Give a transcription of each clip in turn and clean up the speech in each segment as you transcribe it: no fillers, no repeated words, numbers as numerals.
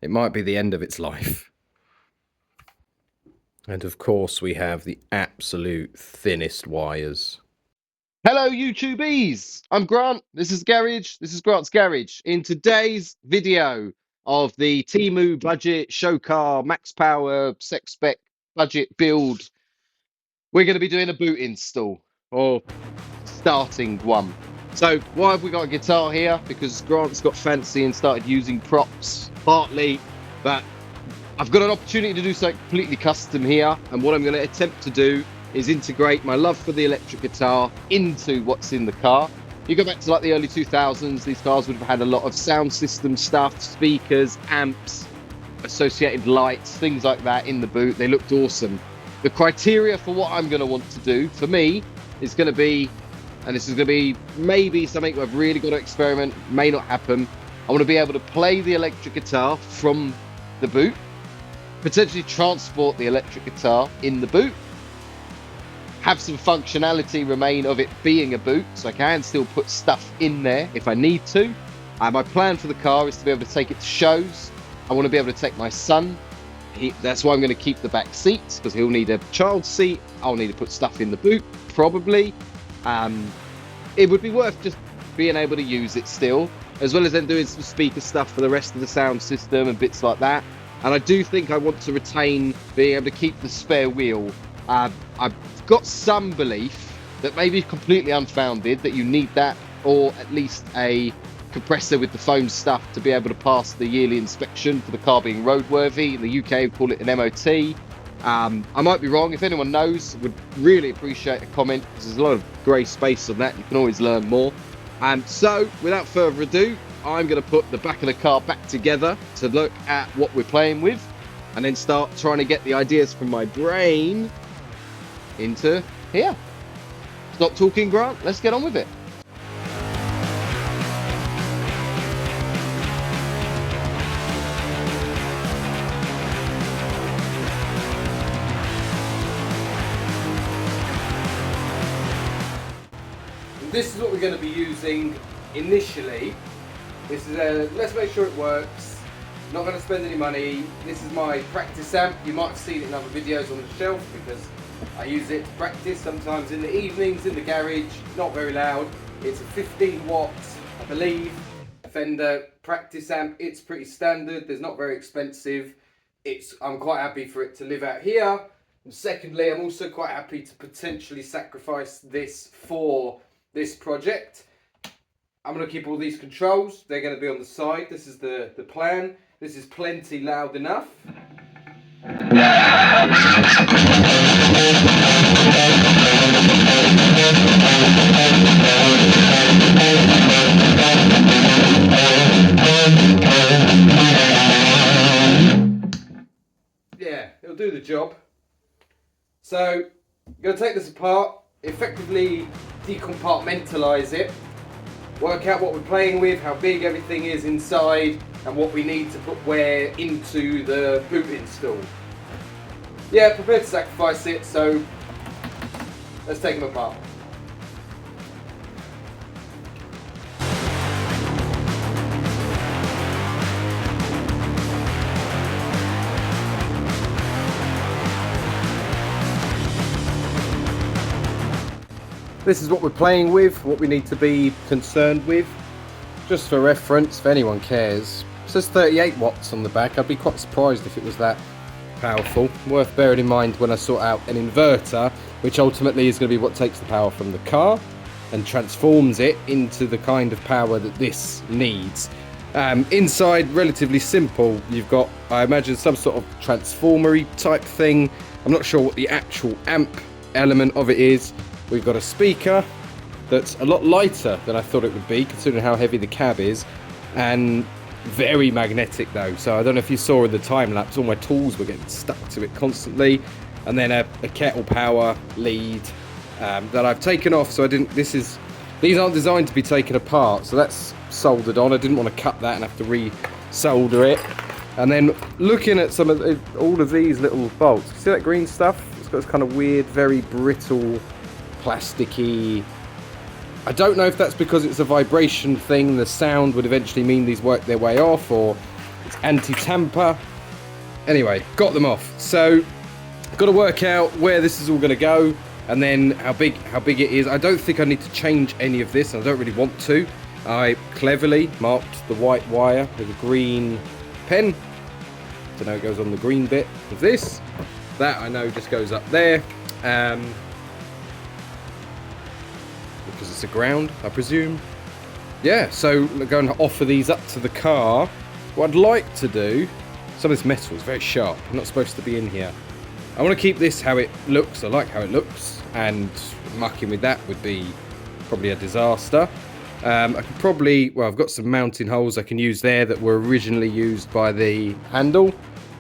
it might be the end of its life. And of course we have the absolute thinnest wires. Hello YouTubies, I'm Grant, this is Garage, this is Grant's Garage. In today's video of the Temu budget showcar max power sex spec budget build, we're going to be doing a boot install, or starting one. So why have we got a guitar here? Because Grant's got fancy and started using props, partly, but I've got an opportunity to do something completely custom here, and what I'm going to attempt to do is integrate my love for the electric guitar into what's in the car. You go back to like the early 2000s, these cars would have had a lot of sound system stuff, speakers, amps, associated lights, things like that in the boot. They looked awesome. The criteria for what I'm going to want to do, for me, is going to be, and this is going to be maybe something I've really got to experiment, may not happen. I want to be able to play the electric guitar from the boot, potentially transport the electric guitar in the boot, have some functionality remain of it being a boot, so I can still put stuff in there if I need to. My plan for the car is to be able to take it to shows. I want to be able to take my son. That's why I'm going to keep the back seats, because he'll need a child seat. I'll need to put stuff in the boot, probably. It would be worth just being able to use it still, as well as then doing some speaker stuff for the rest of the sound system and bits like that. And I do think I want to retain being able to keep the spare wheel. I've got some belief that may be completely unfounded that you need that, or at least a compressor with the foam stuff to be able to pass the yearly inspection for the car being roadworthy. In the UK we call it an MOT. I might be wrong. If anyone knows, would really appreciate a comment, because there's a lot of grey space on that. You can always learn more. So without further ado, I'm going to put the back of the car back together to look at what we're playing with, and then start trying to get the ideas from my brain into here. Stop talking, Grant. Let's get on with it. This is what we're going to be using initially. This is let's make sure it works. Not going to spend any money. This is my practice amp. You might have seen it in other videos on the shelf, because I use it to practice sometimes in the evenings in the garage. Not very loud. It's a 15 watts, I believe, Fender practice amp. It's pretty standard. It's not very expensive. I'm quite happy for it to live out here. And secondly, I'm also quite happy to potentially sacrifice this for this project. I'm going to keep all these controls. They're going to be on the side. This is the plan. This is plenty loud enough. Yeah, it'll do the job. So, I'm going to take this apart, effectively decompartmentalize it, work out what we're playing with, how big everything is inside, and what we need to put where into the boot install. Yeah, prepared to sacrifice it, so let's take them apart. This is what we're playing with, what we need to be concerned with. Just for reference, if anyone cares, it says 38 watts on the back. I'd be quite surprised if it was that powerful. Worth bearing in mind when I sort out an inverter, which ultimately is going to be what takes the power from the car and transforms it into the kind of power that this needs. Inside, relatively simple. You've got, I imagine, some sort of transformery type thing. I'm not sure what the actual amp element of it is. We've got a speaker that's a lot lighter than I thought it would be, considering how heavy the cab is, and very magnetic though. So I don't know if you saw in the time lapse, all my tools were getting stuck to it constantly. And then a kettle power lead that I've taken off. So these aren't designed to be taken apart. So that's soldered on. I didn't want to cut that and have to re-solder it. And then looking at all of these little bolts, see that green stuff? It's got this kind of weird, very brittle, plasticky. I don't know if that's because it's a vibration thing, the sound would eventually mean these work their way off, or It's anti-tamper. Anyway, got them off. So, got to work out where this is all going to go, and then how big it is. I don't think I need to change any of this, and I don't really want to. I cleverly marked the white wire with a green pen. So now it goes on the green bit of this. That I know just goes up there. Because it's a ground, I presume. Yeah, so we're going to offer these up to the car. What I'd like to do, some of this metal is very sharp. I'm not supposed to be in here. I want to keep this how it looks. I like how it looks, and mucking with that would be probably a disaster. I can probably, well, I've got some mounting holes I can use there that were originally used by the handle.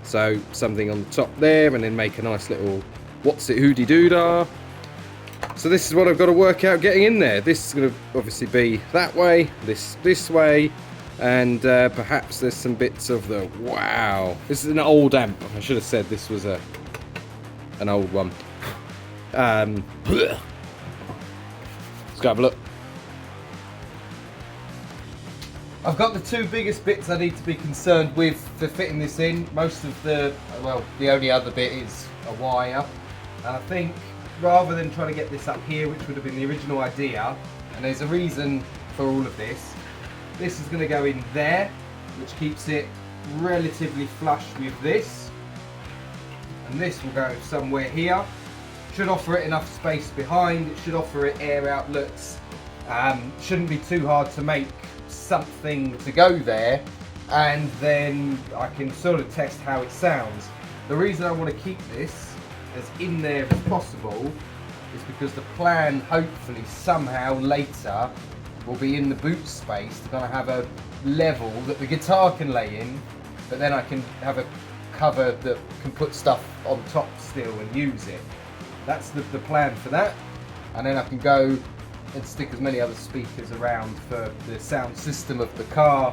So something on the top there, and then make a nice little what's it hoody doodah. So this is what I've got to work out getting in there. This is going to obviously be that way, this way, and perhaps there's some bits of the, wow, this is an old amp. I should have said this was an old one. Let's go have a look. I've got the two biggest bits I need to be concerned with for fitting this in. Most of the, well, the only other bit is a wire. And I think rather than trying to get this up here, which would have been the original idea, and there's a reason for all of this, this is going to go in there, which keeps it relatively flush with this. And this will go somewhere here. Should offer it enough space behind, it should offer it air outlets. Shouldn't be too hard to make something to go there, and then I can sort of test how it sounds. The reason I want to keep this as in there as possible is because the plan, hopefully somehow later, will be in the boot space to kind of have a level that the guitar can lay in, but then I can have a cover that can put stuff on top still and use it. That's the plan for that, and then I can go and stick as many other speakers around for the sound system of the car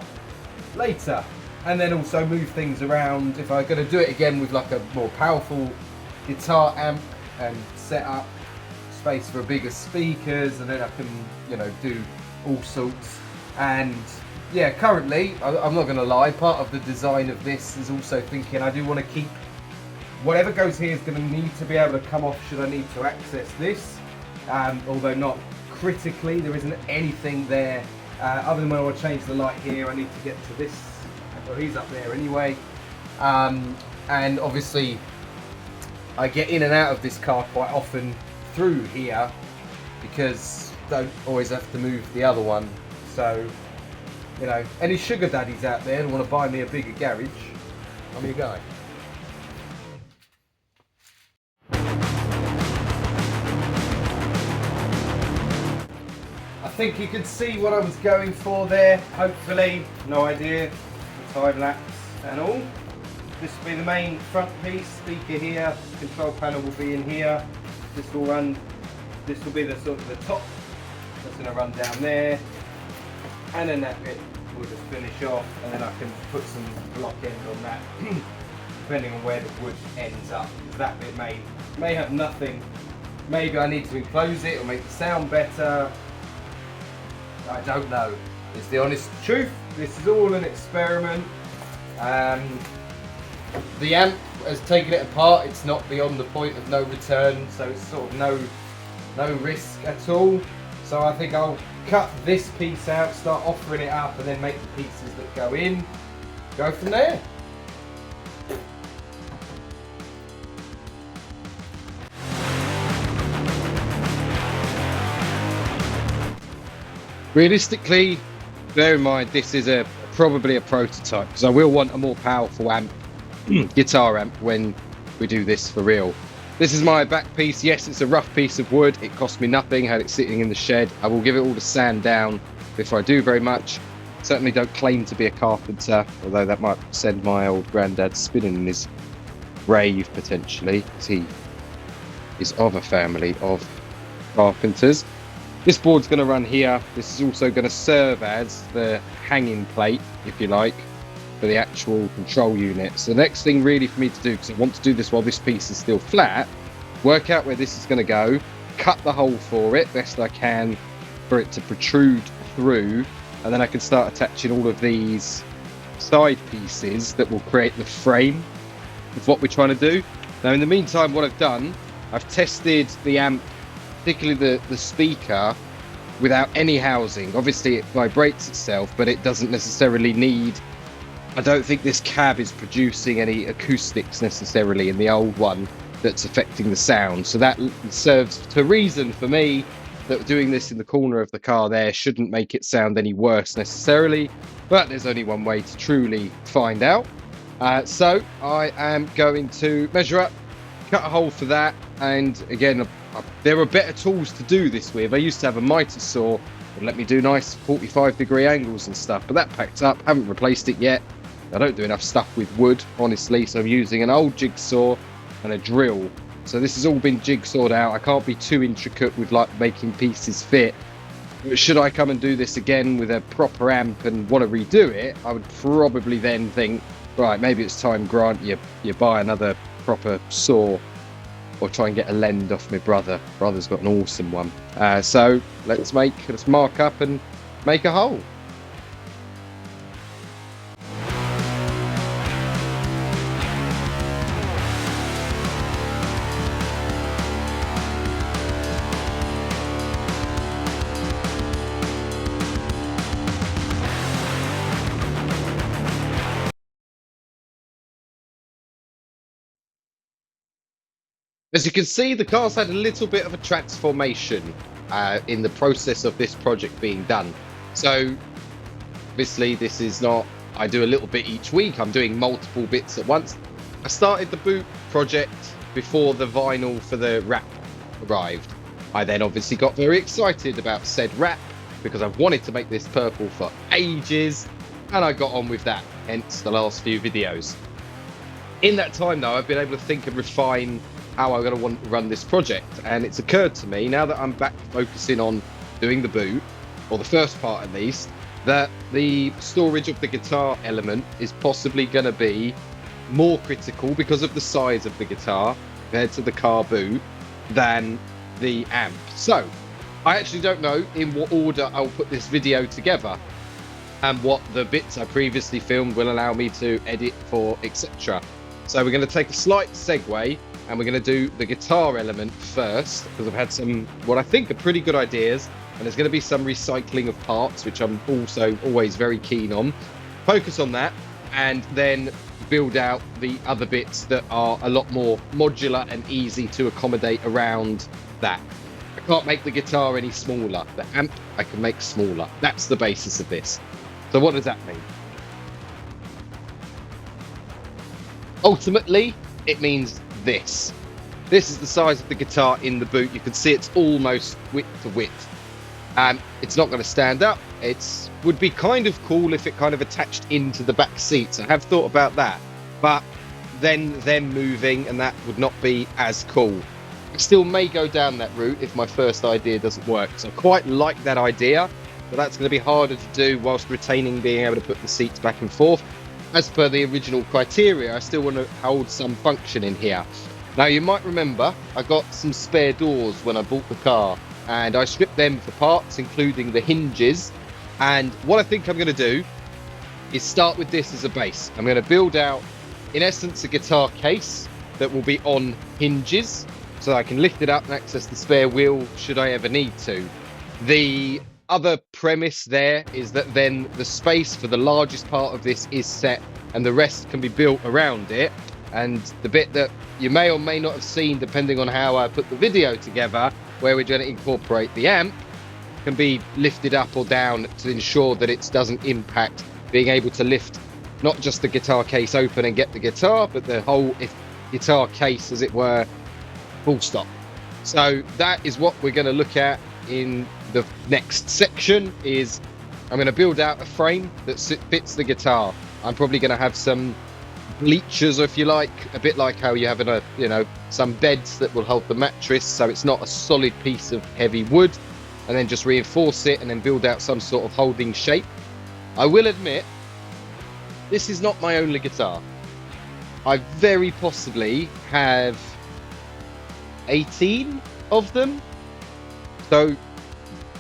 later, and then also move things around if I'm going to do it again with like a more powerful guitar amp and set up space for bigger speakers, and then I can, you know, do all sorts. And yeah, currently I'm not going to lie, part of the design of this is also thinking I do want to keep whatever goes here is going to need to be able to come off should I need to access this, although not critically. There isn't anything there other than when I want to change the light here. I need to get to this, well, he's up there anyway, and obviously I get in and out of this car quite often through here because don't always have to move the other one. So, you know, any sugar daddies out there who want to buy me a bigger garage, I'm your guy. I think you can see what I was going for there, hopefully. No idea, the time lapse and all. This will be the main front piece, speaker here, control panel will be in here. This will be the sort of the top, that's going to run down there. And then that bit will just finish off, and then I can put some block end on that, depending on where the wood ends up. That bit may have nothing. Maybe I need to enclose it or make the sound better. I don't know. It's the honest truth. This is all an experiment. The amp has taken it apart. It's not beyond the point of no return, so it's sort of no risk at all. So I think I'll cut this piece out, start offering it up, and then make the pieces that go in. Go from there. Realistically, bear in mind this is probably a prototype, because I will want a more powerful amp, guitar amp, when we do this for real. This is my back piece. Yes, it's a rough piece of wood. It cost me nothing, had it sitting in the shed. I will give it all the sand down before I do very much. Certainly don't claim to be a carpenter, although that might send my old granddad spinning in his grave potentially, because he is of a family of carpenters. This board's going to run here. This is also going to serve as the hanging plate, if you like, for the actual control unit. So the next thing really for me to do, because I want to do this while this piece is still flat, work out where this is going to go, cut the hole for it best I can for it to protrude through, and then I can start attaching all of these side pieces that will create the frame of what we're trying to do. Now, in the meantime, what I've done, I've tested the amp, particularly the speaker, without any housing. Obviously, it vibrates itself, but it doesn't necessarily need... I don't think this cab is producing any acoustics necessarily in the old one that's affecting the sound. So that serves to reason for me that doing this in the corner of the car there shouldn't make it sound any worse necessarily, but there's only one way to truly find out. So I am going to measure up, cut a hole for that, and again, there are better tools to do this with. I used to have a mitre saw that let me do nice 45-degree angles and stuff, but that packed up. Haven't replaced it yet. I don't do enough stuff with wood, honestly, so I'm using an old jigsaw and a drill. So this has all been jigsawed out. I can't be too intricate with like making pieces fit. But should I come and do this again with a proper amp and want to redo it, I would probably then think, right, maybe it's time, Grant, you buy another proper saw, or try and get a lend off my brother. Brother's got an awesome one. So let's mark up and make a hole. As you can see, the car's had a little bit of a transformation in the process of this project being done. So obviously this is not, I do a little bit each week, I'm doing multiple bits at once. I started the boot project before the vinyl for the wrap arrived. I then obviously got very excited about said wrap because I've wanted to make this purple for ages, and I got on with that, hence the last few videos. In that time though, I've been able to think and refine how I'm going to want to run this project, and it's occurred to me now that I'm back focusing on doing the boot, or the first part at least, that the storage of the guitar element is possibly going to be more critical because of the size of the guitar compared to the car boot than the amp. So I actually don't know in what order I'll put this video together and what the bits I previously filmed will allow me to edit for, etc. So we're going to take a slight segue, and we're going to do the guitar element first, because I've had some, what I think are pretty good ideas, and there's going to be some recycling of parts, which I'm also always very keen on. Focus on that, and then build out the other bits that are a lot more modular and easy to accommodate around that. I can't make the guitar any smaller. The amp I can make smaller. That's the basis of this. So what does that mean? Ultimately, it means this. This is the size of the guitar in the boot. You can see it's almost width to width. It's not going to stand up. It would be kind of cool if it kind of attached into the back seats. I have thought about that, but then them moving, and that would not be as cool. I still may go down that route if my first idea doesn't work. So I quite like that idea, but that's going to be harder to do whilst retaining being able to put the seats back and forth. As per the original criteria, I still want to hold some function in here. Now, you might remember I got some spare doors when I bought the car, and I stripped them for parts, including the hinges. And what I think I'm going to do is start with this as a base. I'm going to build out, in essence, a guitar case that will be on hinges, so I can lift it up and access the spare wheel should I ever need to. The other premise there is that then the space for the largest part of this is set, and the rest can be built around it. And the bit that you may or may not have seen, depending on how I put the video together, where we're going to incorporate the amp, can be lifted up or down to ensure that it doesn't impact being able to lift not just the guitar case open and get the guitar, but the whole guitar case, as it were, full stop. So that is what we're going to look at in the next section. Is I'm going to build out a frame that fits the guitar. I'm probably going to have some bleachers, if you like, a bit like how you have in a, some beds that will hold the mattress, so it's not a solid piece of heavy wood, and then just reinforce it and then build out some sort of holding shape. I will admit, this is not my only guitar. I very possibly have 18 of them, so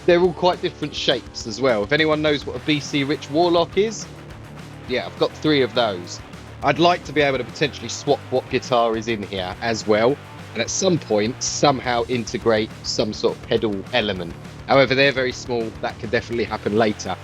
they're all quite different shapes as well. If anyone knows what a BC Rich Warlock is, yeah, I've got 3 of those. I'd like to be able to potentially swap what guitar is in here as well, and at some point somehow integrate some sort of pedal element. However, they're very small. That could definitely happen later.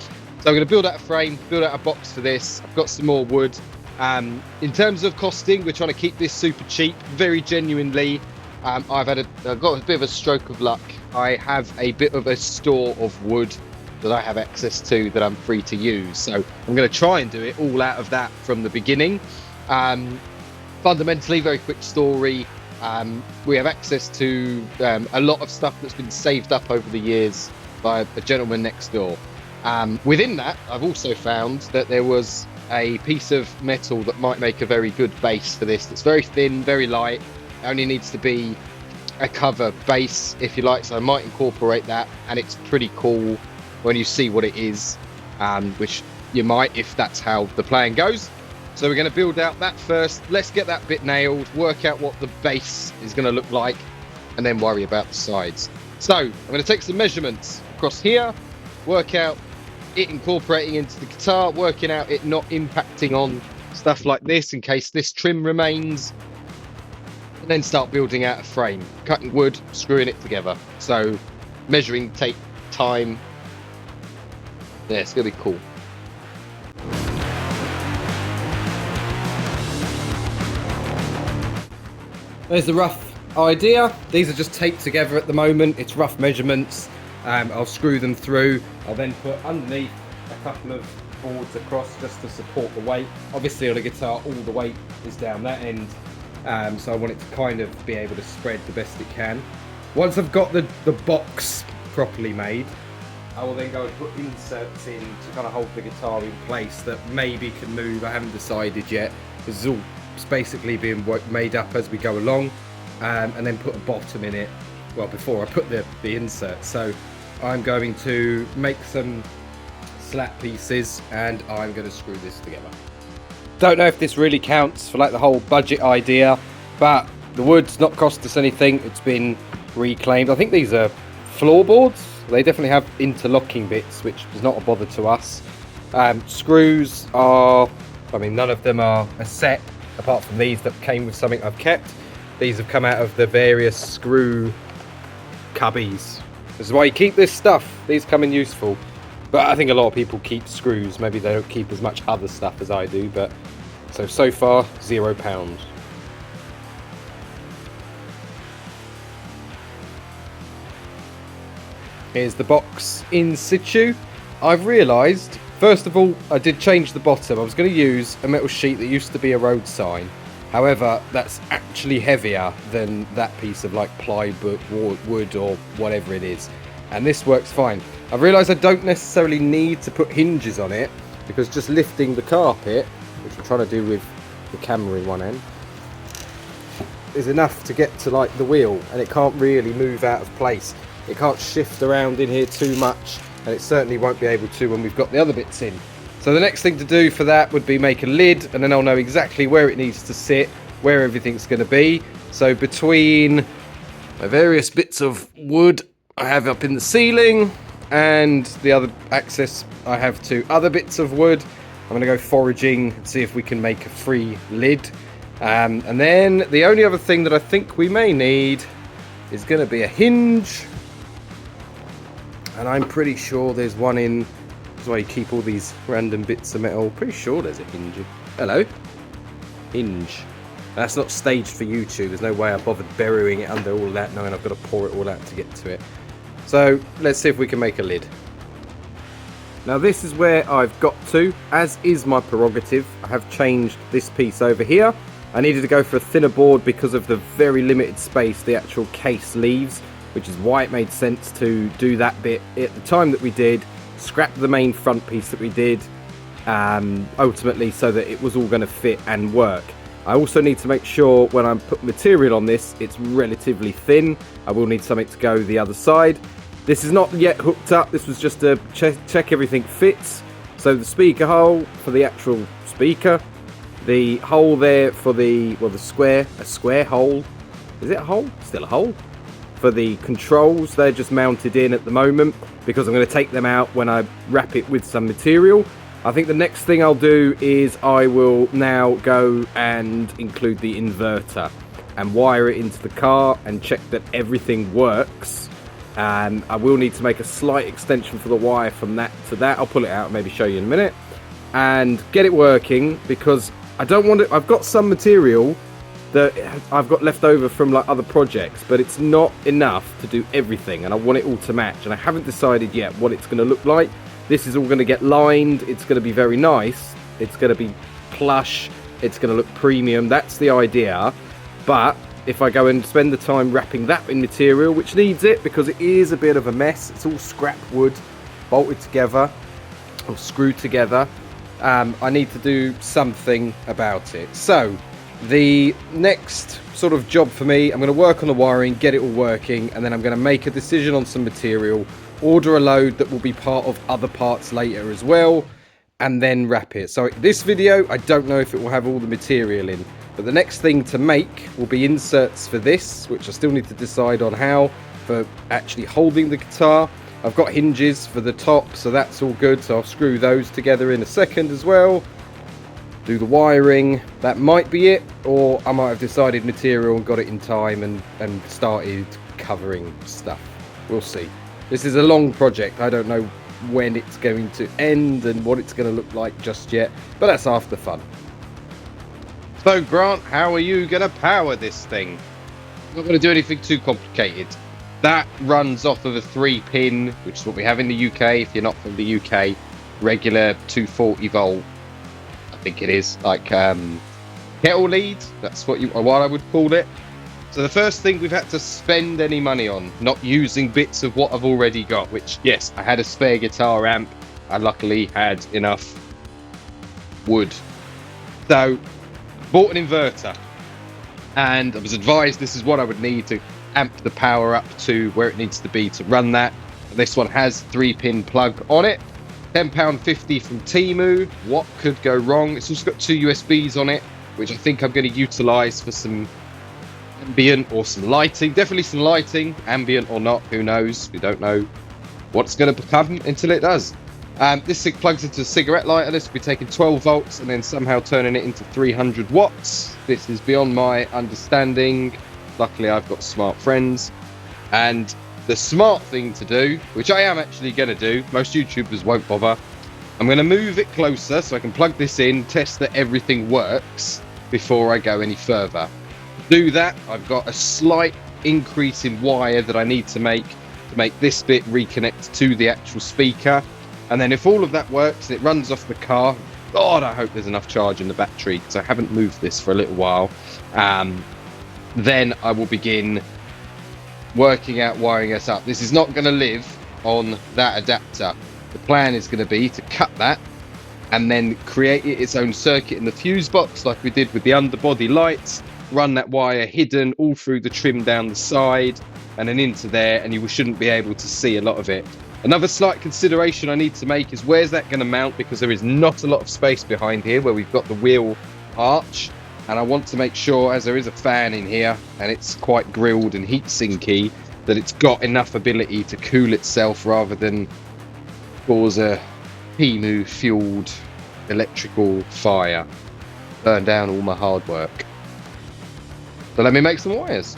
So I'm going to build out a frame, build out a box for this. I've got some more wood. In terms of costing, we're trying to keep this super cheap. Very genuinely, I've got a bit of a stroke of luck. I have a bit of a store of wood that I have access to that I'm free to use. So I'm going to try and do it all out of that from the beginning. Fundamentally, very quick story. We have access to a lot of stuff that's been saved up over the years by a gentleman next door. Within that, I've also found that there was a piece of metal that might make a very good base for this. That's very thin, very light. It only needs to be a cover base, if you like. So I might incorporate that, and it's pretty cool when you see what it is, which you might if that's how the plan goes. So we're going to build out that first. Let's get that bit nailed, work out what the base is going to look like, and then worry about the sides. So I'm going to take some measurements across here, work out it incorporating into the guitar, working out it not impacting on stuff like this in case this trim remains, and then start building out a frame, cutting wood, screwing it together. So measuring take time. Yeah, it's going to be cool. There's the rough idea. These are just taped together at the moment. It's rough measurements. I'll screw them through. I'll then put underneath a couple of boards across just to support the weight. Obviously on a guitar all the weight is down that end, so I want it to kind of be able to spread the best it can. Once I've got the box properly made, I will then go and put inserts in to kind of hold the guitar in place that maybe can move. I haven't decided yet. This is all basically being made up as we go along, and then put a bottom in it, well, before I put the insert. So I'm going to make some slat pieces and I'm going to screw this together. Don't know if this really counts for like the whole budget idea, but the wood's not cost us anything. It's been reclaimed. I think these are floorboards. They definitely have interlocking bits, which is not a bother to us. Screws are, I mean, none of them are a set apart from these that came with something I've kept. These have come out of the various screw cubbies. This is why you keep this stuff. These come in useful. But I think a lot of people keep screws. Maybe they don't keep as much other stuff as I do, but so far, £0. Here's the box in situ. I've realised, first of all, I did change the bottom. I was going to use a metal sheet that used to be a road sign. However, that's actually heavier than that piece of like plywood, wood or whatever it is. And this works fine. I've realised I don't necessarily need to put hinges on it, because just lifting the carpet, which I'm trying to do with the camera in one end, is enough to get to like the wheel, and it can't really move out of place. It can't shift around in here too much, and it certainly won't be able to when we've got the other bits in. So the next thing to do for that would be make a lid, and then I'll know exactly where it needs to sit, where everything's going to be. So between the various bits of wood I have up in the ceiling and the other access I have to other bits of wood, I'm going to go foraging and see if we can make a free lid. And then the only other thing that I think we may need is going to be a hinge. And I'm pretty sure there's one in. That's why you keep all these random bits of metal. Pretty sure there's a hinge. Hello. Hinge. That's not staged for YouTube. There's no way I bothered burying it under all that, knowing I've got to pour it all out to get to it. So let's see if we can make a lid. Now this is where I've got to. As is my prerogative, I have changed this piece over here. I needed to go for a thinner board because of the very limited space the actual case leaves, which is why it made sense to do that bit at the time that we did, scrap the main front piece that we did, ultimately so that it was all going to fit and work. I also need to make sure when I put material on this, it's relatively thin. I will need something to go the other side. This is not yet hooked up. This was just to check everything fits. So the speaker hole for the actual speaker, the hole there for the, well, the square, a square hole. Is it a hole? Still a hole. For the controls, they're just mounted in at the moment because I'm going to take them out when I wrap it with some material. I think the next thing I'll do is I will now go and include the inverter and wire it into the car and check that everything works. And I will need to make a slight extension for the wire from that to that. I'll pull it out and maybe show you in a minute. And get it working, because I don't want it. I've got some material that I've got left over from like other projects, but it's not enough to do everything, and I want it all to match, and I haven't decided yet what it's going to look like. This is all going to get lined. It's going to be very nice. It's going to be plush. It's going to look premium. That's the idea. But if I go and spend the time wrapping that in material, which needs it because it is a bit of a mess, it's all scrap wood bolted together or screwed together, I need to do something about it. So the next sort of job for me, I'm going to work on the wiring, get it all working, and then I'm going to make a decision on some material, order a load that will be part of other parts later as well, and then wrap it. So this video, I don't know if it will have all the material in, but the next thing to make will be inserts for this, which I still need to decide on how, for actually holding the guitar. I've got hinges for the top, so that's all good, so I'll screw those together in a second as well. Do the wiring, that might be it, or I might have decided material and got it in time and started covering stuff. We'll see. This is a long project. I don't know when it's going to end and what it's going to look like just yet, but that's half the fun. So Grant, how are you going to power this thing? I'm not going to do anything too complicated. That runs off of a 3-pin, which is what we have in the UK if you're not from the UK, regular 240 volt, I think it is, like kettle lead, that's what I would call it. So the first thing we've had to spend any money on, not using bits of what I've already got, which, yes, I had a spare guitar amp. I luckily had enough wood. So, bought an inverter. And I was advised this is what I would need to amp the power up to where it needs to be to run that. This one has 3-pin plug on it. £10.50 from Temu. What could go wrong? It's also got 2 USBs on it, which I think I'm going to utilise for some ambient or some lighting. Definitely some lighting, ambient or not, who knows? We don't know what's going to become until it does. This thing plugs into a cigarette lighter. This will be taking 12 volts and then somehow turning it into 300 watts. This is beyond my understanding. Luckily, I've got smart friends. And the smart thing to do, which I am actually going to do, most YouTubers won't bother, I'm going to move it closer so I can plug this in, test that everything works before I go any further. To do that, I've got a slight increase in wire that I need to make this bit reconnect to the actual speaker. And then if all of that works and it runs off the car, God, I hope there's enough charge in the battery because I haven't moved this for a little while. Then I will begin working out wiring us up. This is not going to live on that adapter. The plan is going to be to cut that and then create its own circuit in the fuse box like we did with the underbody lights, run that wire hidden all through the trim down the side and then into there, and you shouldn't be able to see a lot of it. Another slight consideration I need to make is where's that going to mount, because there is not a lot of space behind here where we've got the wheel arch, and I want to make sure, as there is a fan in here and it's quite grilled and heat sinky, that it's got enough ability to cool itself rather than cause a Temu fueled electrical fire, burn down all my hard work. So let me make some wires.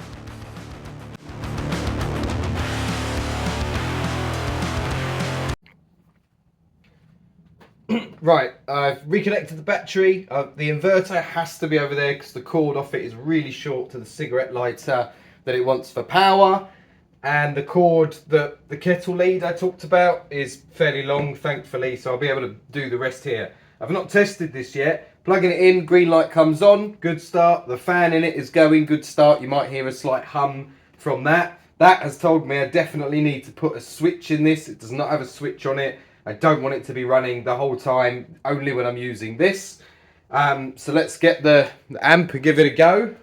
Right, I've reconnected the battery. The inverter has to be over there because the cord off it is really short to the cigarette lighter that it wants for power. And the cord that the kettle lead I talked about is fairly long, thankfully, so I'll be able to do the rest here. I've not tested this yet. Plugging it in, green light comes on, good start. The fan in it is going, good start. You might hear a slight hum from that. That has told me I definitely need to put a switch in this. It does not have a switch on it. I don't want it to be running the whole time, only when I'm using this. So let's get the amp and give it a go.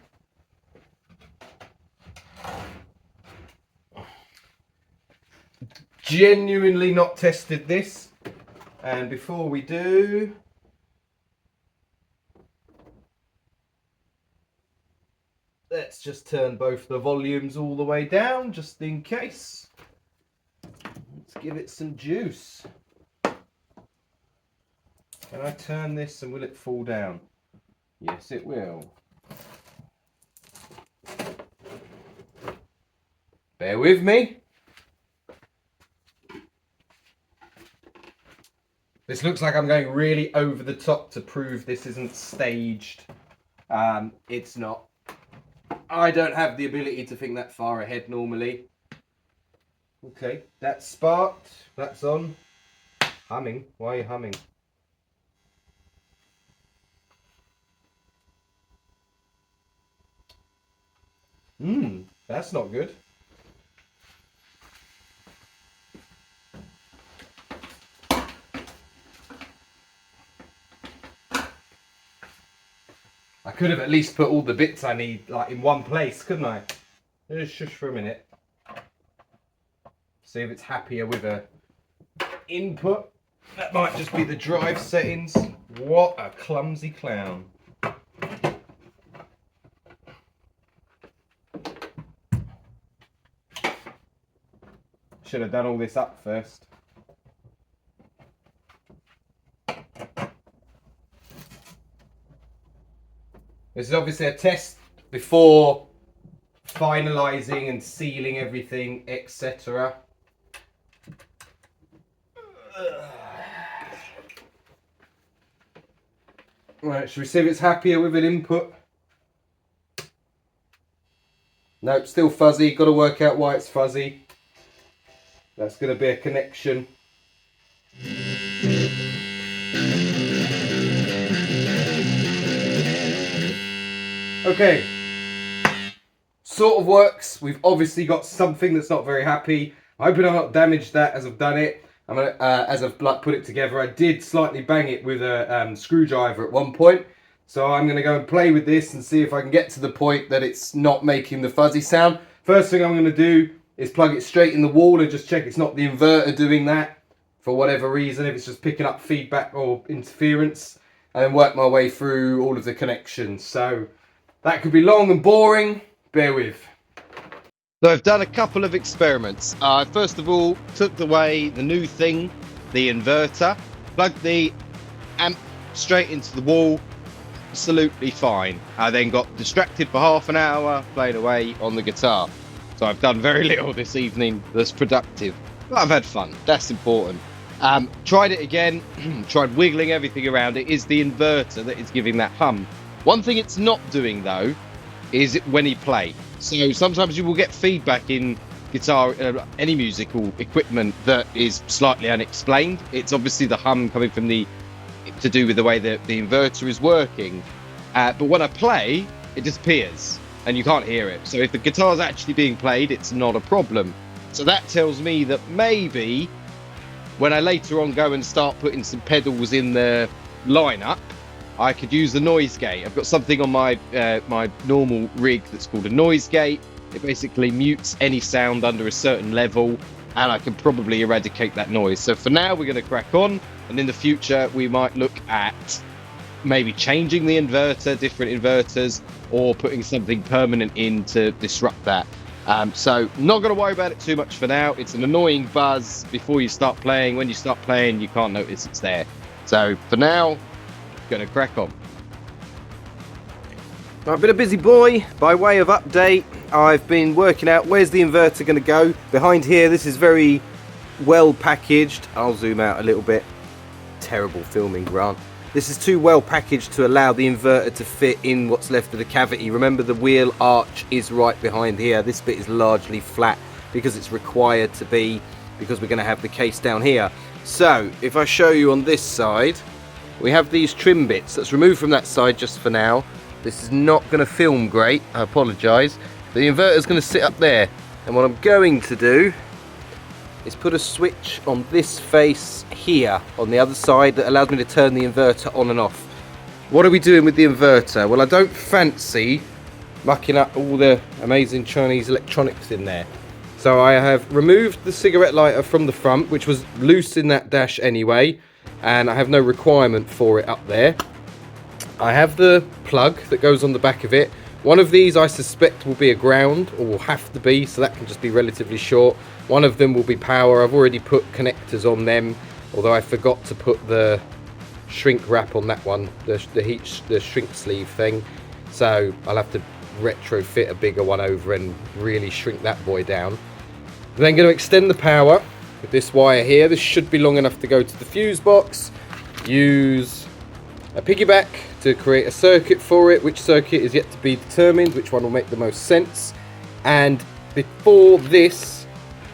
Genuinely not tested this. And before we do, let's just turn both the volumes all the way down, just in case. Let's give it some juice. Can I turn this and will it fall down? Yes, it will. Bear with me. This looks like I'm going really over the top to prove this isn't staged. It's not. I don't have the ability to think that far ahead normally. Okay, that's sparked. That's on. Humming. Why are you humming? That's not good. I could have at least put all the bits I need like in one place, couldn't I? Just shush for a minute. See if it's happier with a input. That might just be the drive settings. What a clumsy clown. Should have done all this up first. This is obviously a test before finalising and sealing everything, etc. Right, should we see if it's happier with an input? Nope, still fuzzy. Got to work out why it's fuzzy. That's going to be a connection. Okay, sort of works. We've obviously got something that's not very happy. I hope I've not damaged that as I've done it. I'm gonna, as I've put it together. I did slightly bang it with a screwdriver at one point. So I'm going to go and play with this and see if I can get to the point that it's not making the fuzzy sound. First thing I'm going to do is plug it straight in the wall and just check it's not the inverter doing that for whatever reason, if it's just picking up feedback or interference, and then work my way through all of the connections. So that could be long and boring, bear with. So I've done a couple of experiments. First of all, took away the new thing, the inverter, plugged the amp straight into the wall, absolutely fine. I then got distracted for half an hour playing away on the guitar. So I've done very little this evening that's productive, but I've had fun, that's important. Tried it again, tried wiggling everything around. It is the inverter that is giving that hum. One thing it's not doing though is when you play. So sometimes you will get feedback in guitar, any musical equipment that is slightly unexplained. It's obviously the hum coming from to do with the way that the inverter is working. But when I play, it disappears and you can't hear it. So if the guitar's actually being played, it's not a problem. So that tells me that maybe when I later on go and start putting some pedals in the lineup, I could use the noise gate. I've got something on my my normal rig that's called a noise gate. It basically mutes any sound under a certain level, and I can probably eradicate that noise. So for now, we're going to crack on, and in the future, we might look at maybe changing the inverter, different inverters, or putting something permanent in to disrupt that. So not going to worry about it too much for now. It's an annoying buzz before you start playing. When you start playing, you can't notice it's there. So for now, going to crack on. I've been a busy boy. By way of update, I've been working out where's the inverter going to go. Behind here, this is very well packaged. I'll zoom out a little bit. Terrible filming, Grant. This is too well packaged to allow the inverter to fit in what's left of the cavity. Remember, the wheel arch is right behind here. This bit is largely flat because it's required to be, because we're going to have the case down here. So if I show you on this side, we have these trim bits. Let's remove from that side just for now. This is not going to film great, I apologise. The inverter's going to sit up there, and what I'm going to do is put a switch on this face here on the other side that allows me to turn the inverter on and off. What are we doing with the inverter? Well, I don't fancy mucking up all the amazing Chinese electronics in there. So I have removed the cigarette lighter from the front, which was loose in that dash anyway, and I have no requirement for it up there. I have the plug that goes on the back of it. One of these I suspect will be a ground, or will have to be, so that can just be relatively short. One of them will be power. I've already put connectors on them, although I forgot to put the shrink wrap on that one, the shrink sleeve thing. So I'll have to retrofit a bigger one over and really shrink that boy down. I'm then going to extend the power with this wire here. This should be long enough to go to the fuse box. Use a piggyback to create a circuit for it. Which circuit is yet to be determined, which one will make the most sense. And before this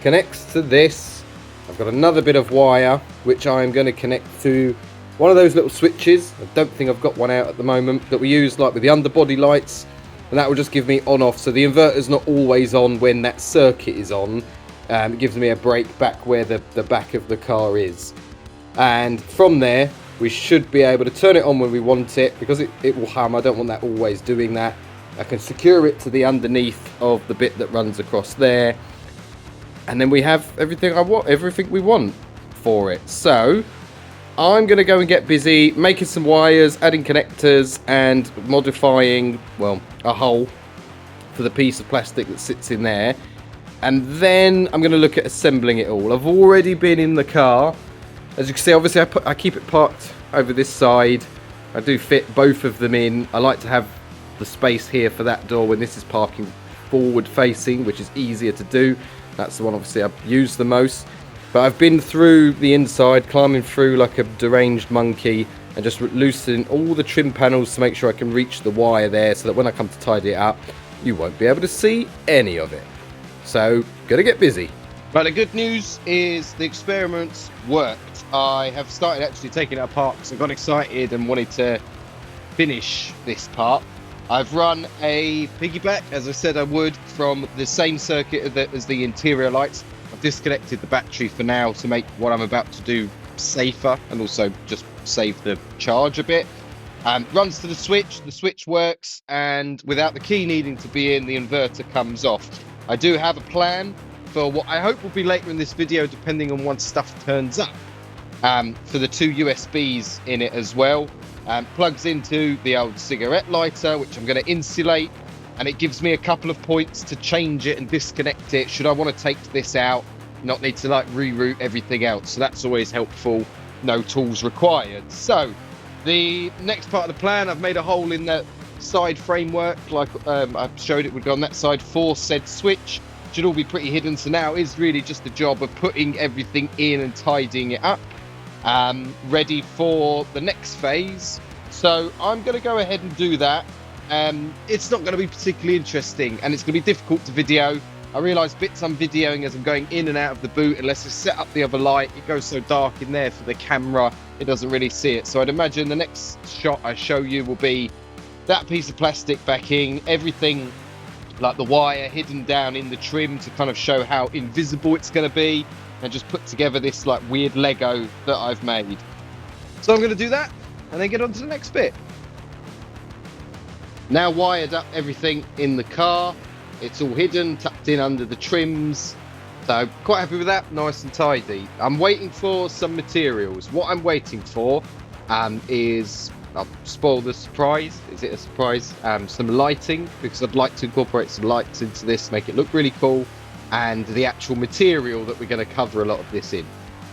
connects to this, I've got another bit of wire which I'm going to connect to one of those little switches. I don't think I've got one out at the moment, that we use like with the underbody lights, and that will just give me on off, so the inverter's not always on when that circuit is on. It gives me a break back where the back of the car is, and from there we should be able to turn it on when we want it, because it will hum. I don't want that always doing that. I can secure it to the underneath of the bit that runs across there, and then we have everything we want for it. So I'm going to go and get busy making some wires, adding connectors, and modifying, well, a hole for the piece of plastic that sits in there. And then I'm going to look at assembling it all. I've already been in the car. As you can see, obviously I keep it parked over this side. I do fit both of them in. I like to have the space here for that door when this is parking forward facing, which is easier to do. That's the one obviously I've used the most. But I've been through the inside, climbing through like a deranged monkey, and just loosening all the trim panels to make sure I can reach the wire there, so that when I come to tidy it up, you won't be able to see any of it. So, gotta get busy. But the good news is the experiments worked. I have started actually taking it apart because I got excited and wanted to finish this part. I've run a piggyback, as I said I would, from the same circuit as the interior lights. I've disconnected the battery for now to make what I'm about to do safer, and also just save the charge a bit. Runs to the switch works, and without the key needing to be in, the inverter comes off. I do have a plan for what I hope will be later in this video, depending on once stuff turns up, for the 2 USBs in it as well. Plugs into the old cigarette lighter, which I'm going to insulate, and it gives me a couple of points to change it and disconnect it should I want to take this out, not need to like reroute everything else. So that's always helpful. No tools required. So the next part of the plan, I've made a hole in that side framework, like I showed it would go on that side for said switch. Should all be pretty hidden. So now is really just the job of putting everything in and tidying it up, ready for the next phase. So I'm going to go ahead and do that. It's not going to be particularly interesting, and it's going to be difficult to video. I realise bits I'm videoing as I'm going in and out of the boot, unless I set up the other light, it goes so dark in there for the camera, it doesn't really see it. So I'd imagine the next shot I show you will be that piece of plastic backing, everything like the wire hidden down in the trim to kind of show how invisible it's going to be, and just put together this like weird Lego that I've made. So I'm going to do that and then get on to the next bit. Now wired up everything in the car. It's all hidden, tucked in under the trims. So quite happy with that, nice and tidy. I'm waiting for some materials. What I'm waiting for is, I'll spoil the surprise. Is it a surprise? Some lighting, because I'd like to incorporate some lights into this, make it look really cool, and the actual material that we're going to cover a lot of this in.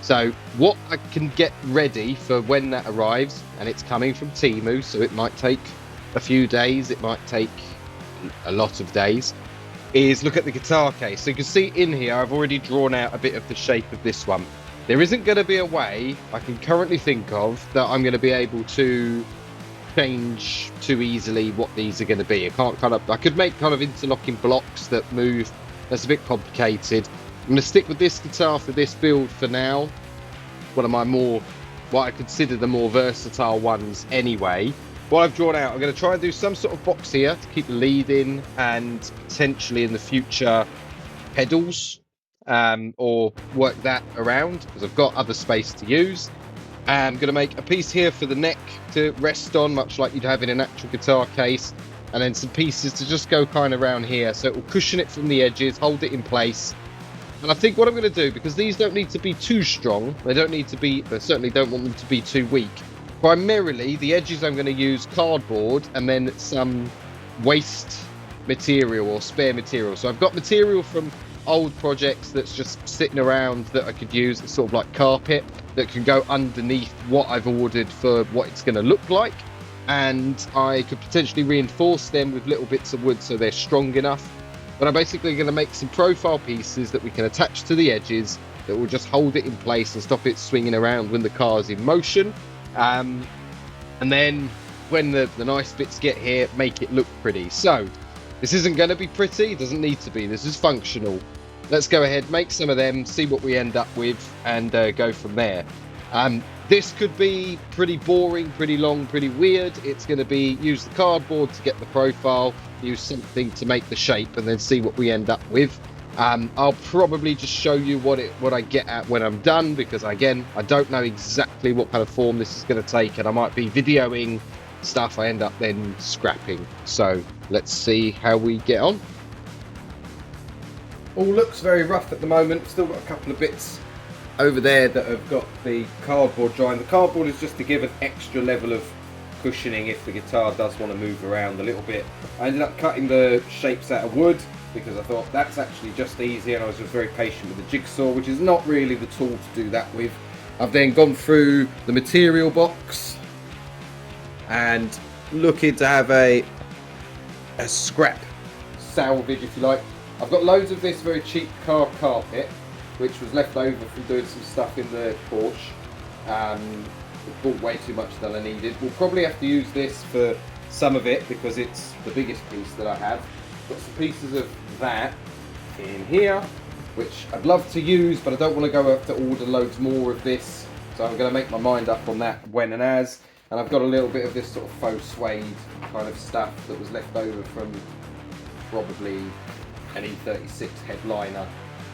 So what I can get ready for when that arrives, and it's coming from Temu, so it might take a few days, it might take a lot of days, is look at the guitar case. So you can see in here I've already drawn out a bit of the shape of this one. There isn't going to be a way I can currently think of that I'm going to be able to change too easily what these are going to be. I could make kind of interlocking blocks that move. That's a bit complicated. I'm going to stick with this guitar for this build for now. One of my what I consider the more versatile ones anyway. What I've drawn out, I'm going to try and do some sort of box here to keep the lead in, and potentially in the future pedals, or work that around because I've got other space to use. I'm going to make a piece here for the neck to rest on, much like you'd have in an actual guitar case, and then some pieces to just go kind of around here, so it will cushion it from the edges, hold it in place. And I think what I'm going to do, because these don't need to be too strong, they certainly don't want them to be too weak. Primarily, the edges I'm going to use cardboard and then some waste material or spare material. So I've got material from old projects that's just sitting around that I could use. It's sort of like carpet. that can go underneath what I've ordered for what it's going to look like. And I could potentially reinforce them with little bits of wood so they're strong enough. But I'm basically going to make some profile pieces that we can attach to the edges that will just hold it in place and stop it swinging around when the car's in motion. And then when the nice bits get here, make it look pretty. So this isn't going to be pretty, it doesn't need to be, this is functional. Let's go ahead, make some of them, see what we end up with, and go from there. This could be pretty boring, pretty long, pretty weird. It's going to be use the cardboard to get the profile, use something to make the shape, and then see what we end up with. I'll probably just show you what I get at when I'm done, because again, I don't know exactly what kind of form this is going to take, and I might be videoing stuff I end up then scrapping. So let's see how we get on. All looks very rough at the moment. Still got a couple of bits over there that have got the cardboard drying. The cardboard is just to give an extra level of cushioning if the guitar does want to move around a little bit. I ended up cutting the shapes out of wood because I thought that's actually just easy, and I was just very patient with the jigsaw, which is not really the tool to do that with. I've then gone through the material box and looking to have a scrap salvage, if you like. I've got loads of this very cheap car carpet, which was left over from doing some stuff in the Porsche. I bought way too much than I needed. We'll probably have to use this for some of it because it's the biggest piece that I have. Got some pieces of that in here, which I'd love to use, but I don't want to go up to order loads more of this. So I'm going to make my mind up on that when and as. And I've got a little bit of this sort of faux suede kind of stuff that was left over from probably an E36 headliner.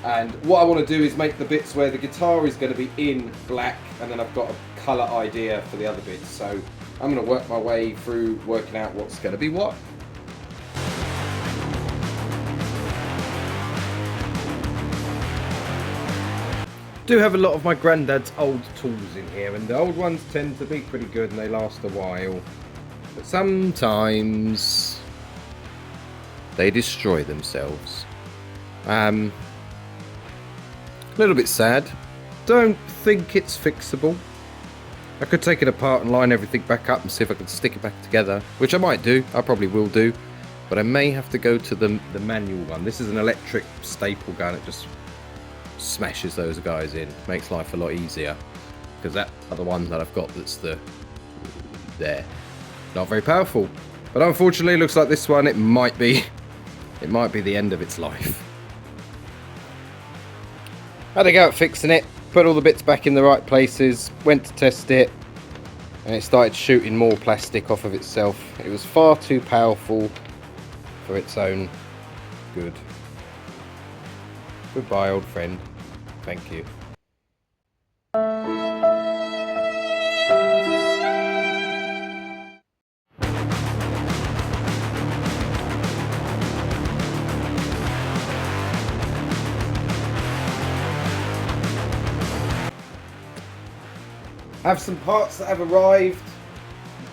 And what I want to do is make the bits where the guitar is going to be in black, and then I've got a colour idea for the other bits. So I'm going to work my way through working out what's going to be what. Do have a lot of my granddad's old tools in here, and the old ones tend to be pretty good and they last a while, but sometimes they destroy themselves. A little bit sad. Don't think it's fixable. I could take it apart and line everything back up and see if I can stick it back together, which I might do. I probably will do, but I may have to go to the manual one. This is an electric staple gun. It just smashes those guys in. Makes life a lot easier, because that other one that I've got that's there, not very powerful. But unfortunately, it looks like this one, it might be the end of its life. Had a go at fixing it, put all the bits back in the right places, went to test it, and it started shooting more plastic off of itself. It was far too powerful for its own good. Goodbye, old friend. Thank you. I have some parts that have arrived.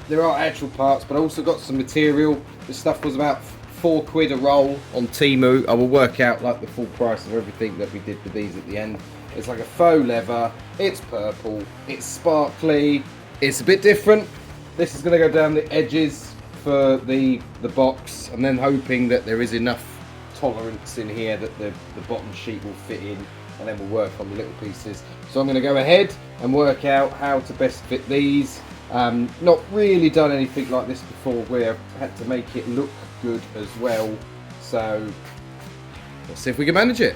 There are actual parts, but I also got some material. This stuff was about £4 a roll on Temu. I will work out like the full price of everything that we did with these at the end. It's like a faux leather. It's purple. It's sparkly. It's a bit different. This is going to go down the edges for the box. I'm then hoping that there is enough tolerance in here that the bottom sheet will fit in, and then we'll work on the little pieces. So I'm going to go ahead and work out how to best fit these. Not really done anything like this before where I've had to make it look good as well. So let's see if we can manage it.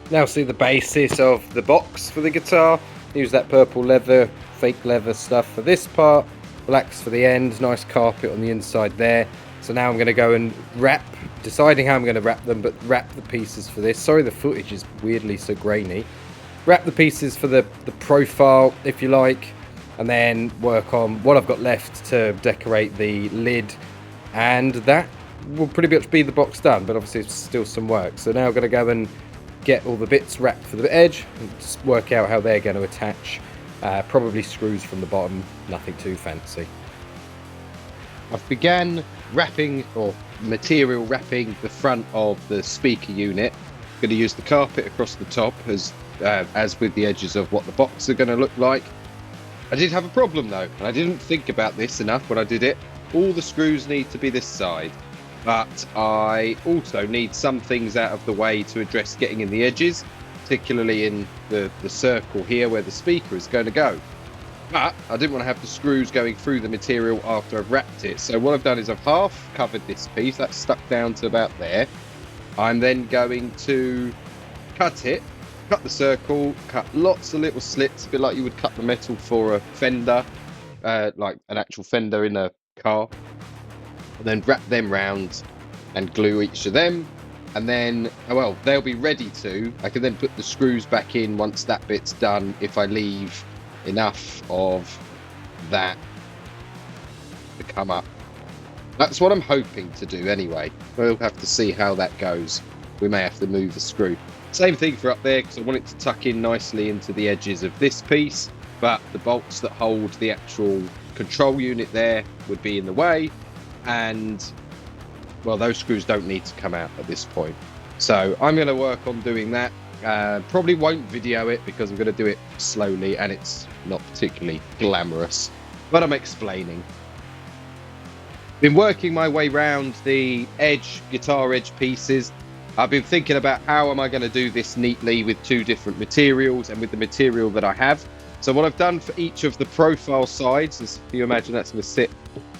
Now see the basis of the box for the guitar. Use that purple leather, fake leather stuff for this part. Blacks for the end, nice carpet on the inside there. So now I'm going to go and wrap, deciding how I'm going to wrap them, but wrap the pieces for this. Sorry the footage is weirdly so grainy. Wrap the pieces for the profile, if you like, and then work on what I've got left to decorate the lid, and that will pretty much be the box done, but obviously it's still some work. So now I'm going to go and get all the bits wrapped for the edge and just work out how they're going to attach. Probably screws from the bottom, nothing too fancy. I've began wrapping or material wrapping the front of the speaker unit. I'm going to use the carpet across the top as with the edges of what the box are going to look like. I did have a problem though, and I didn't think about this enough when I did it. All the screws need to be this side, but I also need some things out of the way to address getting in the edges, particularly in the circle here where the speaker is going to go. But I didn't want to have the screws going through the material after I've wrapped it. So what I've done is I've half covered this piece. That's stuck down to about there. I'm then going to cut it, cut the circle, cut lots of little slits, a bit like you would cut the metal for a fender, like an actual fender in a car. And then wrap them round and glue each of them. And then, well, they'll be ready to. I can then put the screws back in once that bit's done if I leave enough of that to come up. That's what I'm hoping to do anyway. We'll have to see how that goes. We may have to move the screw. Same thing for up there, because I want it to tuck in nicely into the edges of this piece, but the bolts that hold the actual control unit there would be in the way, and well, those screws don't need to come out at this point. So I'm going to work on doing that. Probably won't video it because I'm going to do it slowly and it's not particularly glamorous, but I'm explaining. Been working my way around the guitar edge pieces. I've been thinking about how am I going to do this neatly with two different materials and with the material that I have. So what I've done for each of the profile sides, as you imagine that's going to sit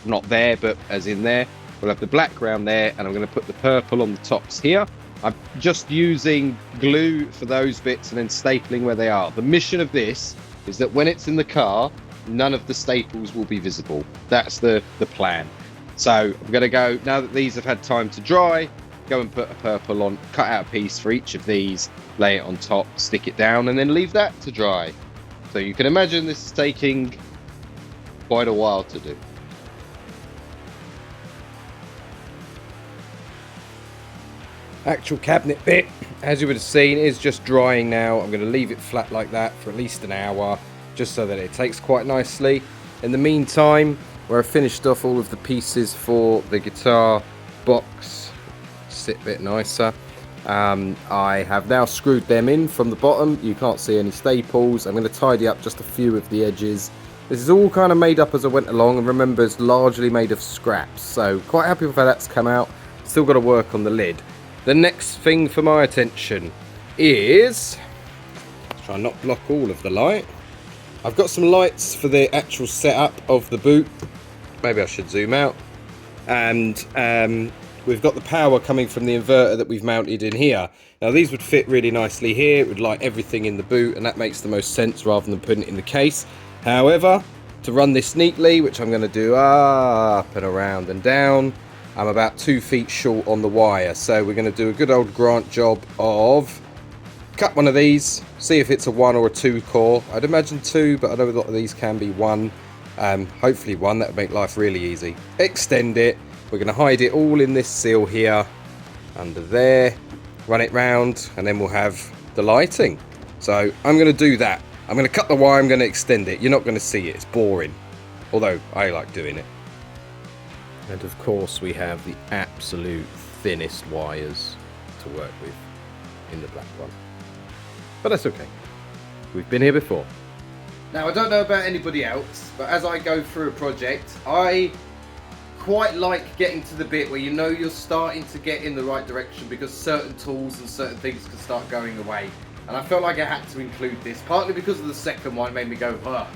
not there but as in there, we'll have the black round there, and I'm going to put the purple on the tops here. I'm just using glue for those bits and then stapling where they are. The mission of this is that when it's in the car, none of the staples will be visible. That's the plan. So I'm going to go, now that these have had time to dry, go and put a purple on, cut out a piece for each of these, lay it on top, stick it down, and then leave that to dry. So you can imagine this is taking quite a while to do. Actual cabinet bit, as you would have seen, is just drying now. I'm going to leave it flat like that for at least an hour, just so that it takes quite nicely. In the meantime, where I've finished off all of the pieces for the guitar box, sit a bit nicer, I have now screwed them in from the bottom. You can't see any staples. I'm going to tidy up just a few of the edges. This is all kind of made up as I went along, and remember, it's largely made of scraps, so quite happy with how that's come out. Still got to work on the lid. The next thing for my attention is, let's try and not block all of the light. I've got some lights for the actual setup of the boot. Maybe I should zoom out. And we've got the power coming from the inverter that we've mounted in here. Now these would fit really nicely here. It would light everything in the boot, and that makes the most sense rather than putting it in the case. However, to run this neatly, which I'm going to do up and around and down, I'm about 2 feet short on the wire, so we're going to do a good old Grant job of cut one of these, see if it's a 1 or a 2 core. I'd imagine 2, but I know a lot of these can be 1. Hopefully 1, that would make life really easy. Extend it. We're going to hide it all in this seal here, under there, run it round, and then we'll have the lighting. So I'm going to do that. I'm going to cut the wire, I'm going to extend it. You're not going to see it, it's boring. Although I like doing it. And of course we have the absolute thinnest wires to work with in the black one. But that's okay. We've been here before. Now I don't know about anybody else, but as I go through a project, I quite like getting to the bit where you know you're starting to get in the right direction, because certain tools and certain things can start going away. And I felt like I had to include this, partly because of the second one made me go, ugh.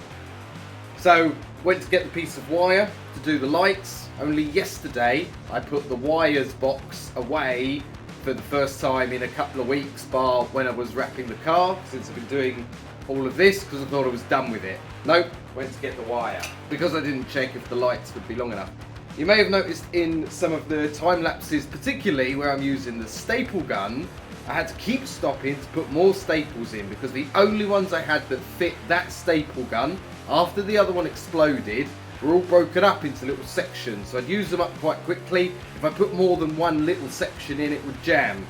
So, went to get the piece of wire to do the lights. Only yesterday, I put the wires box away for the first time in a couple of weeks, bar when I was wrapping the car, since I've been doing all of this, because I thought I was done with it. Nope, went to get the wire, because I didn't check if the lights would be long enough. You may have noticed in some of the time lapses, particularly where I'm using the staple gun, I had to keep stopping to put more staples in, because the only ones I had that fit that staple gun, after the other one exploded, were all broken up into little sections, so I'd use them up quite quickly. If I put more than one little section in, it would jam.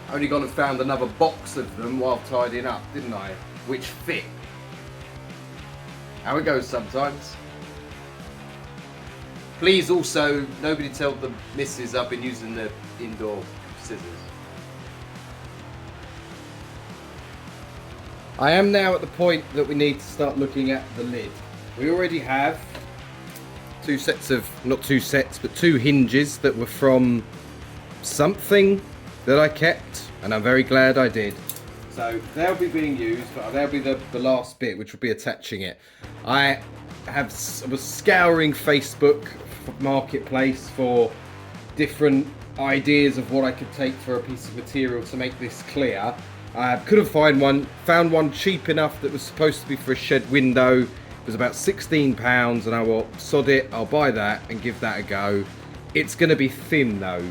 I only gone and found another box of them while tidying up, didn't I? Which fit. How it goes sometimes. Please also, nobody tell the missus I've been using the indoor scissors. I am now at the point that we need to start looking at the lid. We already have two sets of, not two sets, but two hinges that were from something that I kept, and I'm very glad I did. So they'll be being used, but they'll be the last bit, which will be attaching it. I was scouring Facebook Marketplace for different ideas of what I could take for a piece of material to make this clear. I couldn't find one. Found one cheap enough that was supposed to be for a shed window. It was about £16, and I thought, sod it, I'll buy that and give that a go. It's going to be thin though.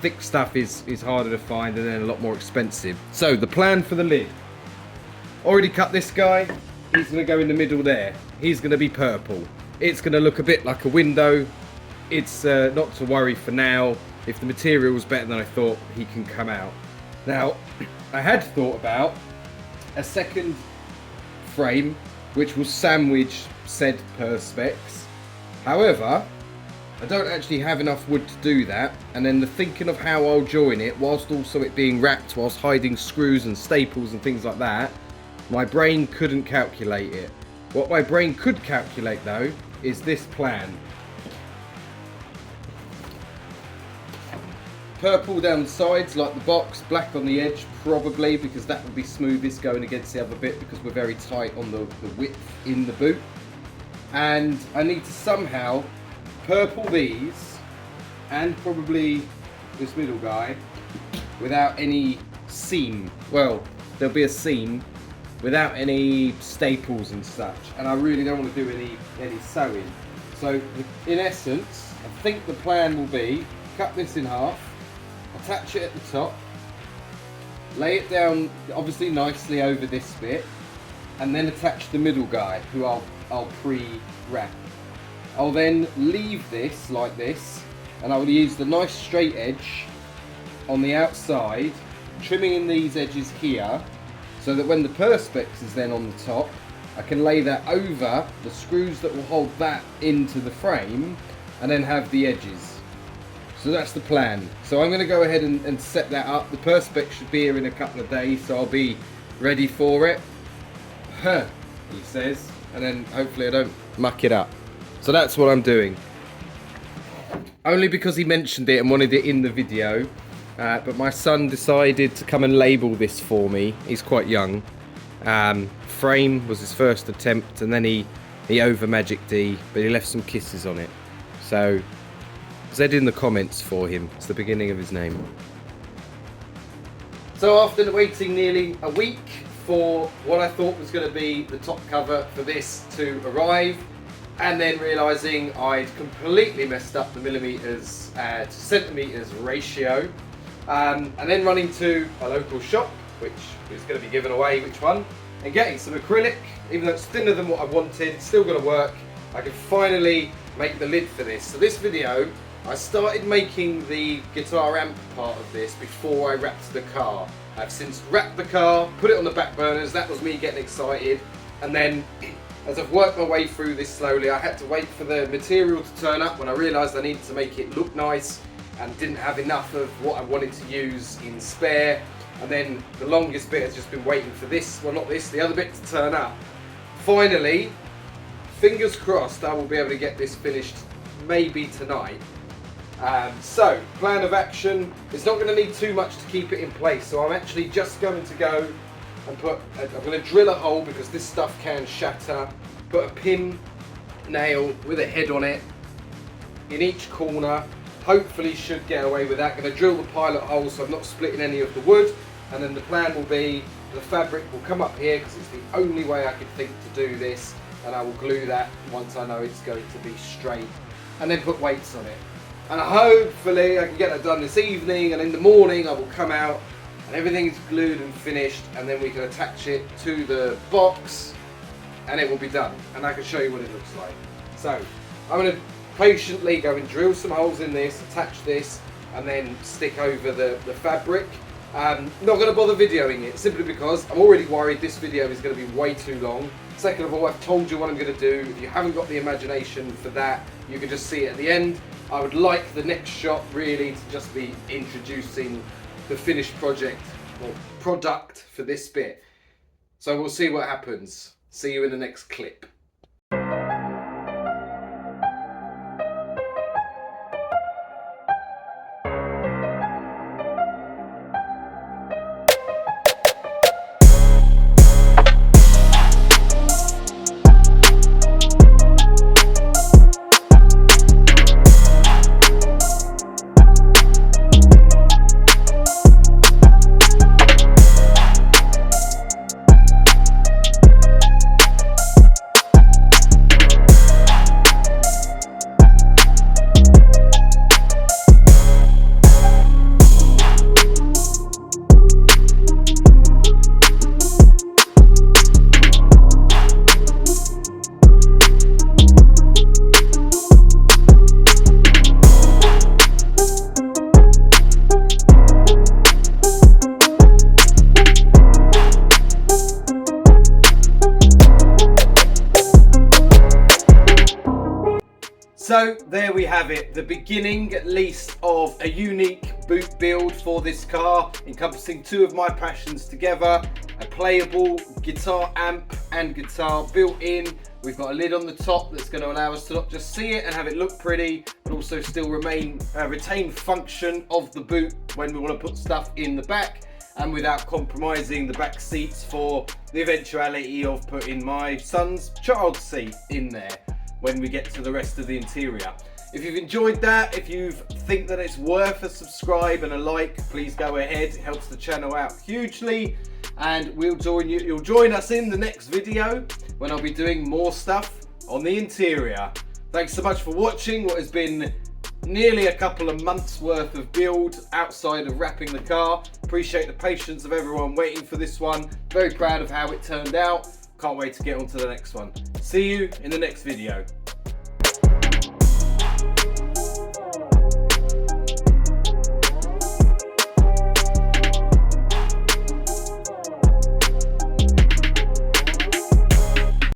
Thick stuff is harder to find and then a lot more expensive. So the plan for the lid. Already cut this guy. He's going to go in the middle there. He's going to be purple. It's going to look a bit like a window. It's not to worry for now. If the material was better than I thought, he can come out. Now, I had thought about a second frame which will sandwich said perspex. However, I don't actually have enough wood to do that, and then the thinking of how I'll join it whilst also it being wrapped whilst hiding screws and staples and things like that, my brain couldn't calculate it. What my brain could calculate though is this plan. Purple down the sides like the box, black on the edge probably, because that would be smoothest going against the other bit because we're very tight on the width in the boot. And I need to somehow purple these and probably this middle guy without any seam. Well, there'll be a seam without any staples and such, and I really don't want to do any sewing. So in essence, I think the plan will be cut this in half, attach it at the top, lay it down obviously nicely over this bit, and then attach the middle guy who I'll pre-wrap. I'll then leave this like this, and I will use the nice straight edge on the outside, trimming in these edges here, so that when the perspex is then on the top, I can lay that over the screws that will hold that into the frame, and then have the edges. So that's the plan. So I'm going to go ahead and set that up. The perspex should be here in a couple of days, so I'll be ready for it. He says, and then hopefully I don't muck it up. So that's what I'm doing. Only because he mentioned it and wanted it in the video. But my son decided to come and label this for me. He's quite young. Frame was his first attempt, and then he over Magic D, but he left some kisses on it. So Z in the comments for him. It's the beginning of his name. So after waiting nearly a week for what I thought was going to be the top cover for this to arrive, and then realising I'd completely messed up the millimetres to centimetres ratio, and then running to a local shop, which is going to be given away which one, and getting some acrylic. Even though it's thinner than what I wanted, still going to work. I can finally make the lid for this. So this video, I started making the guitar amp part of this before I wrapped the car. I've since wrapped the car, put it on the back burners. That was me getting excited, and then as I've worked my way through this slowly, I had to wait for the material to turn up when I realised I needed to make it look nice and didn't have enough of what I wanted to use in spare. And then the longest bit has just been waiting for this, well not this, the other bit to turn up. Finally, fingers crossed, I will be able to get this finished maybe tonight. So, plan of action, it's not going to need too much to keep it in place, so I'm actually just going to go and I'm going to drill a hole because this stuff can shatter, put a pin nail with a head on it in each corner, hopefully should get away with that. Going to drill the pilot hole so I'm not splitting any of the wood, and then the plan will be the fabric will come up here because it's the only way I could think to do this, and I will glue that once I know it's going to be straight, and then put weights on it. And hopefully I can get that done this evening, and in the morning I will come out and everything's glued and finished, and then we can attach it to the box and it will be done, and I can show you what it looks like. So I'm going to patiently go and drill some holes in this, attach this, and then stick over the fabric. Not going to bother videoing it, simply because I'm already worried this video is going to be way too long. Second of all, I've told you what I'm going to do. If you haven't got the imagination for that, you can just see it at the end. I would like the next shot really to just be introducing the finished project or product for this bit. So we'll see what happens. See you in the next clip. So there we have it, the beginning at least of a unique boot build for this car, encompassing two of my passions together, a playable guitar amp and guitar built in. We've got a lid on the top that's going to allow us to not just see it and have it look pretty, but also still retain function of the boot when we want to put stuff in the back, and without compromising the back seats for the eventuality of putting my son's child seat in there when we get to the rest of the interior. If you've enjoyed that, if you think that it's worth a subscribe and a like, please go ahead. It helps the channel out hugely, and you'll join us in the next video when I'll be doing more stuff on the interior. Thanks so much for watching what has been nearly a couple of months worth of build outside of wrapping the car. Appreciate the patience of everyone waiting for this one. Very proud of how it turned out. Can't wait to get on to the next one. See you in the next video.